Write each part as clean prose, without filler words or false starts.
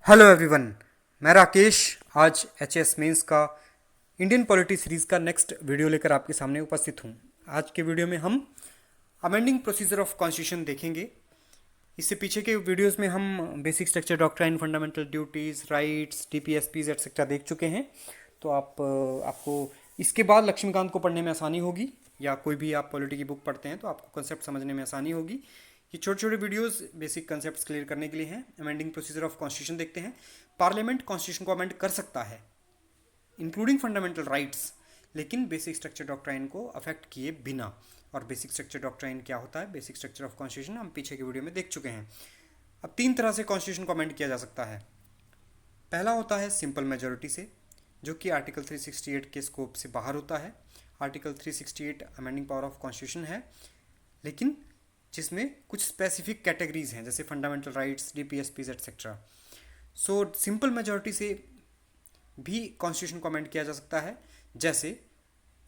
Hello everyone. मैं राकेश आज H S mains का इंडियन पॉलिटी सीरीज़ का नेक्स्ट वीडियो लेकर आपके सामने उपस्थित हूँ। आज के वीडियो में हम अमेंडिंग प्रोसीजर ऑफ कॉन्स्टिट्यूशन देखेंगे। इससे पीछे के वीडियोस में हम basic structure doctrine, fundamental duties, rights, DPSPs etcetera देख चुके हैं। तो आपको इसके बाद लक्ष्मीकांत को पढ़ने में आसानी होगी, या कोई भी आप पॉलिटी की बुक पढ़ते हैं तो आपको कंसेप्ट समझने में आसानी होगी। ये छोटे छोटे वीडियोस बेसिक कंसेप्ट्स क्लियर करने के लिए हैं। अमेंडिंग प्रोसीजर ऑफ कॉन्स्टिट्यूशन देखते हैं। पार्लियामेंट कॉन्स्टिट्यूशन को अमेंड कर सकता है इंक्लूडिंग फंडामेंटल राइट्स, लेकिन बेसिक स्ट्रक्चर डॉक्ट्राइन को अफेक्ट किए बिना। और बेसिक स्ट्रक्चर डॉक्ट्राइन क्या होता है, बेसिक स्ट्रक्चर ऑफ कॉन्स्टिट्यूशन हम पीछे के वीडियो में देख चुके हैं। अब तीन तरह से कॉन्स्टिट्यूशन को अमेंड किया जा सकता है। पहला होता है सिंपल मेजोरिटी से, जो कि आर्टिकल 368 के स्कोप से बाहर होता है। Article 368 amending power of constitution है, लेकिन जिसमें कुछ स्पेसिफिक कैटेगरीज हैं, जैसे fundamental rights, DPSPs etcetera. So simple majority से भी कॉन्स्टिट्यूशन को अमेंड किया जा सकता है, जैसे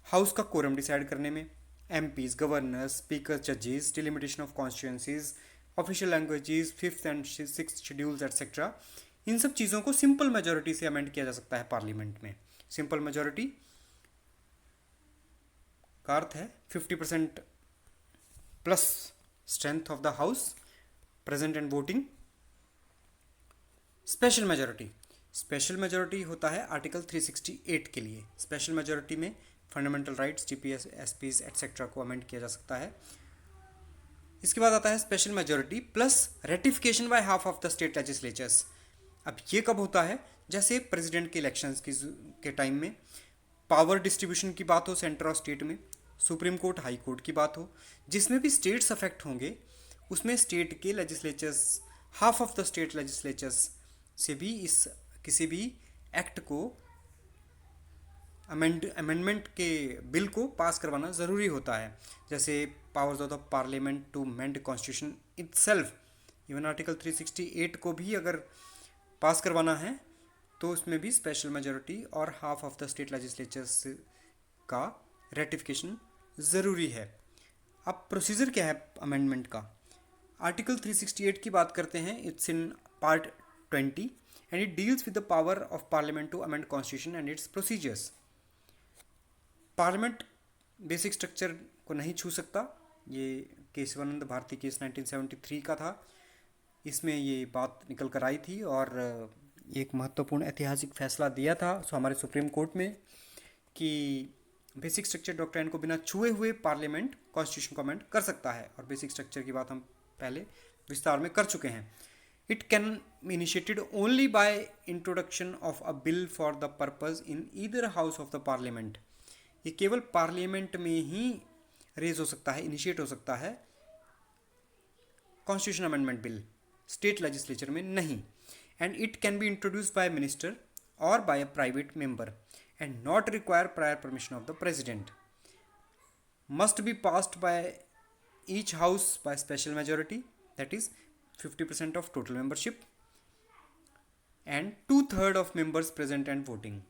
हाउस का कोरम डिसाइड करने में, एमपीज, गवर्नर्स, स्पीकर, जजेस, delimitation of constituencies, official languages, fifth and sixth schedules etcetera. इन सब चीज़ों को सिंपल मेजोरिटी से अमेंड किया जा सकता है पार्लियामेंट में। सिंपल मेजोरिटी का अर्थ है 50% plus strength of the house present and voting. Special majority, special majority होता है आर्टिकल 368 के लिए। स्पेशल मेजोरिटी में fundamental rights, GPS, SPs etcetera को अमेंड किया जा सकता है। इसके बाद आता है special majority plus ratification by half of the state legislatures. अब ये कब होता है, जैसे प्रेसिडेंट के इलेक्शंस के टाइम में पावर डिस्ट्रीब्यूशन की बात हो सेंटर और स्टेट में, सुप्रीम कोर्ट, हाई कोर्ट की बात हो, जिसमें भी स्टेट्स अफेक्ट होंगे, उसमें स्टेट के legislatures, half of the state legislatures से भी इस किसी भी एक्ट को अमेंडमेंट के बिल को पास करवाना ज़रूरी होता है। जैसे powers of the parliament to amend constitution itself, even article 368 को भी अगर पास करवाना है तो उसमें भी स्पेशल मेजोरिटी और half of the state legislatures का रेटिफिकेशन ज़रूरी है। अब प्रोसीजर क्या है अमेंडमेंट का। आर्टिकल 368 की बात करते हैं, it's in part 20 and it deals with the power of parliament to amend constitution and its procedures. Parliament basic structure को नहीं छू सकता। ये केशवानंद भारती केस 1973 का था, इसमें ये बात निकल कर आई थी और एक महत्वपूर्ण ऐतिहासिक फैसला दिया था हमारे सुप्रीम कोर्ट में कि बेसिक स्ट्रक्चर डॉक्ट्राइन को बिना छुए हुए पार्लियामेंट कॉन्स्टिट्यूशन को अमेंड कर सकता है। और बेसिक स्ट्रक्चर की बात हम पहले विस्तार में कर चुके हैं। It can be initiated only by introduction of a bill for the purpose in either house of the parliament. ये केवल पार्लियामेंट में ही रेज हो सकता है, इनिशिएट हो सकता है constitution amendment bill, state legislature में नहीं। And it can be introduced by minister और by a private member and not require prior permission of the president. Must be passed by each house by special majority, that is 50% of total membership and 2/3 of members present and voting.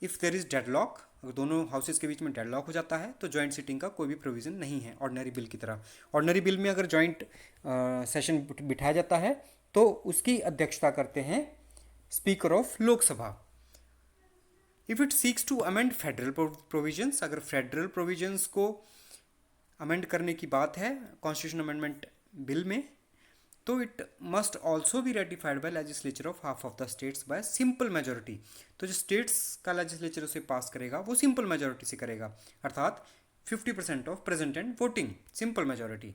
If there is deadlock, अगर दोनों houses के बीच में deadlock हो जाता है तो joint seating का कोई भी प्रोविजन नहीं है ऑर्डिनरी बिल की तरह। ऑर्डिनरी बिल में अगर जॉइंट सेशन बिठाया जाता है तो उसकी अध्यक्षता करते हैं speaker of Lok Sabha. If it seeks to amend federal provisions, अगर फेडरल प्रोविजंस को अमेंड करने की बात है कॉन्स्टिट्यूशन अमेंडमेंट बिल में, तो it must also be ratified by legislature of half of the states by simple majority. तो जो स्टेट्स का लेजिस्लेचर उसे पास करेगा वो सिंपल मेजोरिटी से करेगा, अर्थात 50% of present and voting, simple majority.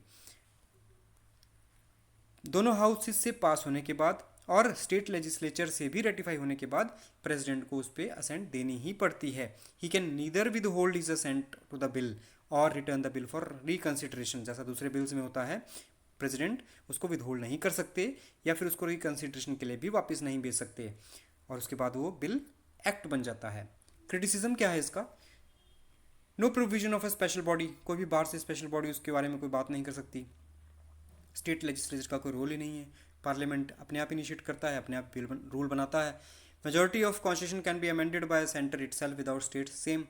दोनों हाउसेज से पास होने के बाद और स्टेट लेजिस्लेचर से भी रेटिफाई होने के बाद प्रेसिडेंट को उस पर असेंट देनी ही पड़ती है। He can neither withhold his assent to the bill और return the bill for reconsideration, जैसा दूसरे बिल्स में होता है। प्रेसिडेंट उसको विदहोल्ड नहीं कर सकते या फिर उसको रिकंसिडरेशन के लिए भी वापस नहीं भेज सकते, और उसके बाद वो बिल एक्ट बन जाता है। क्रिटिसिज्म क्या है इसका, no provision of a special body, कोई भी बाहर से स्पेशल बॉडी उसके बारे में कोई बात नहीं कर सकती। स्टेट लेजिस्लेचर का कोई रोल ही नहीं है, पार्लियामेंट अपने आप इनिशिएट करता है, अपने आप रूल बनाता है। Majority of constitution can be amended by centre itself without state, same,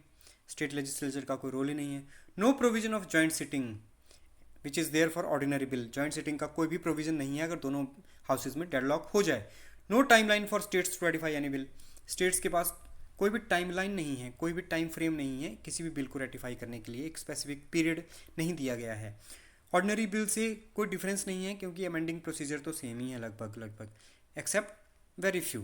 state legislature का कोई रोल ही नहीं है। No provision of joint sitting which is there for ordinary bill. Joint sitting का कोई भी प्रोविजन नहीं है अगर दोनों हाउसेज में डेडलॉक हो जाए। No timeline for states to ratify any bill. States के पास कोई भी टाइमलाइन नहीं है, कोई भी टाइम फ्रेम नहीं है किसी भी बिल को रेटिफाई करने के लिए, एक स्पेसिफिक पीरियड नहीं दिया गया है। ऑर्डिनरी बिल से कोई डिफरेंस नहीं है क्योंकि अमेंडिंग प्रोसीजर तो सेम ही है लगभग लगभग, except very few.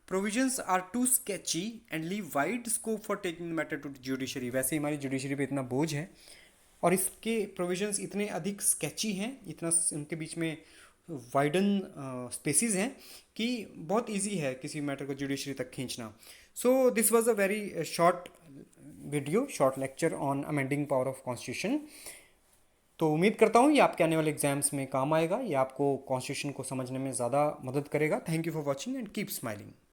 Provisions are too sketchy and leave wide scope for taking the matter to judiciary. वैसे हमारी जुडिशरी पे इतना बोझ है और इसके प्रोविजंस इतने अधिक स्केची हैं, इतना उनके बीच में वाइडन स्पेसिस हैं कि बहुत इजी है किसी मैटर को जुडिशरी तक खींचना। So this was a very short video, short lecture on amending power of constitution. तो उम्मीद करता हूँ ये आपके आने वाले एग्जाम्स में काम आएगा, ये आपको कॉन्स्टिट्यूशन को समझने में ज़्यादा मदद करेगा। Thank you for watching and keep smiling.